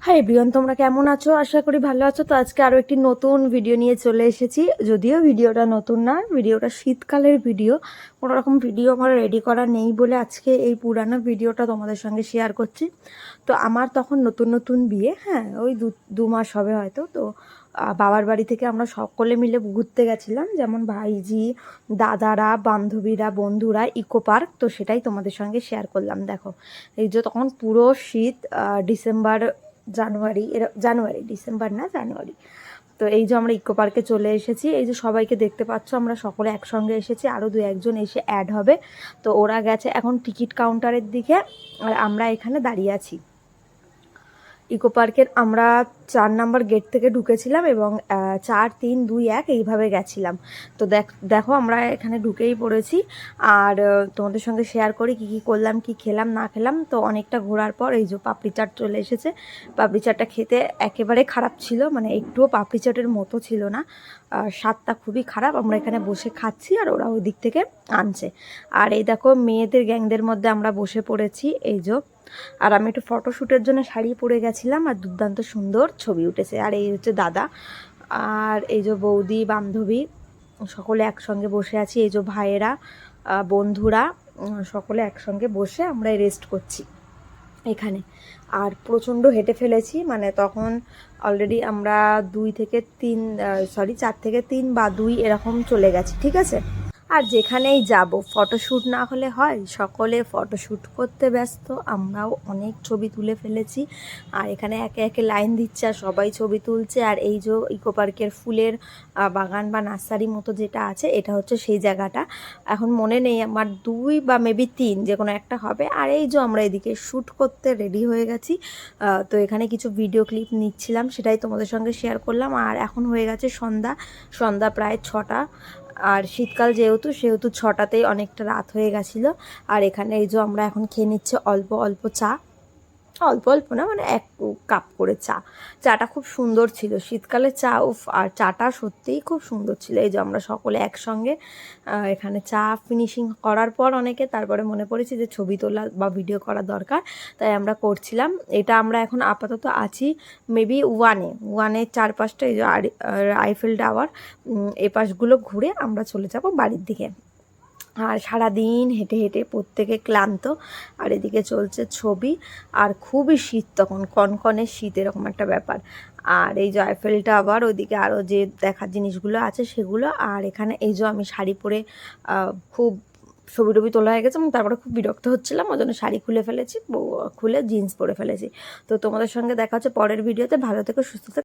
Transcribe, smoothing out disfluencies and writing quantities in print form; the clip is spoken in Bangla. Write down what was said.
হাই এভরিওয়ান, তোমরা কেমন আছো? আশা করি ভালো আছো। তো আজকে আরও একটি নতুন ভিডিও নিয়ে চলে এসেছি। যদিও ভিডিওটা নতুন না, ভিডিওটা শীতকালের ভিডিও। কোনো রকম ভিডিও আমার রেডি করা নেই বলে আজকে এই পুরানো ভিডিওটা তোমাদের সঙ্গে শেয়ার করছি। তো আমার তখন নতুন নতুন বিয়ে, হ্যাঁ ওই দু মাস হবে হয়তো। তো বাবার বাড়ি থেকে আমরা সকলে মিলে ঘুরতে গেছিলাম, যেমন ভাইজি, দাদারা, বান্ধবীরা, বন্ধুরা, ইকো পার্ক। তো সেটাই তোমাদের সঙ্গে শেয়ার করলাম। দেখো, এই যে তখন পুরো শীত, ডিসেম্বর জানুয়ারি, ডিসেম্বর না জানুয়ারি। তো এই যে আমরা ইকো পার্কে চলে এসেছি। এই যে সবাইকে দেখতে পাচ্ছ, আমরা সকলে একসঙ্গে এসেছি, আরও দু একজন এসে অ্যাড হবে। তো ওরা গেছে এখন টিকিট কাউন্টারের দিকে, আর আমরা এখানে দাঁড়িয়ে আছি। ইকো পার্কের আমরা 4 নম্বর গেট থেকে ঢুকেছিলাম এবং 4, 3, 2, 1 এইভাবে গেছিলাম। তো দেখো আমরা এখানে ঢুকেই পড়েছি। আর তোমাদের সঙ্গে শেয়ার করি কী কী করলাম, কি খেলাম না খেলাম। তো অনেকটা ঘোরার পর এই যে পাপড়ি চাট চলে এসেছে। পাপড়ি চাটটা খেতে একেবারে খারাপ ছিল, মানে একটুও পাপড়ি চাটের মতো ছিল না। স্বাদটা খুবই খারাপ। আমরা এখানে বসে খাচ্ছি আর ওরা ওই দিক থেকে আনছে। আর এই দেখো মেয়েদের গ্যাংদের মধ্যে আমরা বসে পড়েছি, এই যে। আর আমি একটু ফটোশ্যুটের জন্য শাড়ি পরে গেছিলাম, আর দুর্দান্ত সুন্দর ছবি উঠেছে। আর এই হচ্ছে দাদা, আর এই যে বৌদি, বান্ধবী, সকলে একসঙ্গে বসে আছি। এই যে ভাইয়েরা, বন্ধুরা, সকলে একসঙ্গে বসে আমরা রেস্ট করছি এখানে। আর প্রচণ্ড হেঁটে ফেলেছি, মানে তখন অলরেডি আমরা 4 থেকে 3 বা 2 এরকম চলে গেছি, ঠিক আছে। আর যেখানেই যাব ফটোশ্যুট না হলে হয়, সকলে ফটোশ্যুট করতে ব্যস্ত। আমরাও অনেক ছবি তুলে ফেলেছি। আর এখানে একে একে লাইন দিচ্ছে আর সবাই ছবি তুলছে। আর এই যে ইকো পার্কের ফুলের বাগান বা নার্সারি মতো যেটা আছে, এটা হচ্ছে সেই জায়গাটা। এখন মনে নেই আমার, 2 বা মেবি 3 যে কোনো একটা হবে। আর এই যে আমরা এদিকে শ্যুট করতে রেডি হয়ে গেছি। তো এখানে কিছু ভিডিও ক্লিপ নিচ্ছিলাম, সেটাই তোমাদের সঙ্গে শেয়ার করলাম। আর এখন হয়ে গেছে সন্ধ্যা প্রায় 6টা। আর শীতকাল যেহেতু, সেহেতু 6টাতেই অনেকটা রাত হয়ে গেছিলো। আর এখানে এই যে আমরা এখন খেয়ে নিচ্ছে অল্প অল্প চা, অল্প অল্প না, মানে 1 কাপ করে চাটা খুব সুন্দর ছিল, শীতকালে চা। আর চাটা সত্যিই খুব সুন্দর ছিল। এই যে আমরা সকলে একসঙ্গে এখানে চা ফিনিশিং করার পর অনেকে তারপরে মনে পড়েছে যে ছবি তোলা বা ভিডিও করা দরকার, তাই আমরা করছিলাম। এটা আমরা এখন আপাতত আছি মেবি ওয়ানের চারপাশটা, এই যে আইফেল টাওয়ার, এ পাশগুলো ঘুরে আমরা চলে যাব বাড়ির দিকে। আর সারাদিন হেঁটে হেঁটে প্রত্যেকে ক্লান্ত। আর এদিকে চলছে ছবি। আর খুবই শীত, তখন কনকনে শীত, এরকম একটা ব্যাপার। আর এই যে আইফেল টাওয়ার, ওইদিকে আরও যে দেখার জিনিসগুলো আছে সেগুলো। আর এখানে এই যে আমি শাড়ি পরে খুব ছবি টবি তোলা হয়ে গেছে, এবং তারপরে খুব বিরক্ত হচ্ছিলাম, ওই জন্য শাড়ি খুলে ফেলেছি, খুলে জিন্স পরে ফেলেছি। তো তোমাদের সঙ্গে দেখা হচ্ছে পরের ভিডিওতে। ভালো থেকো, সুস্থ থেকো।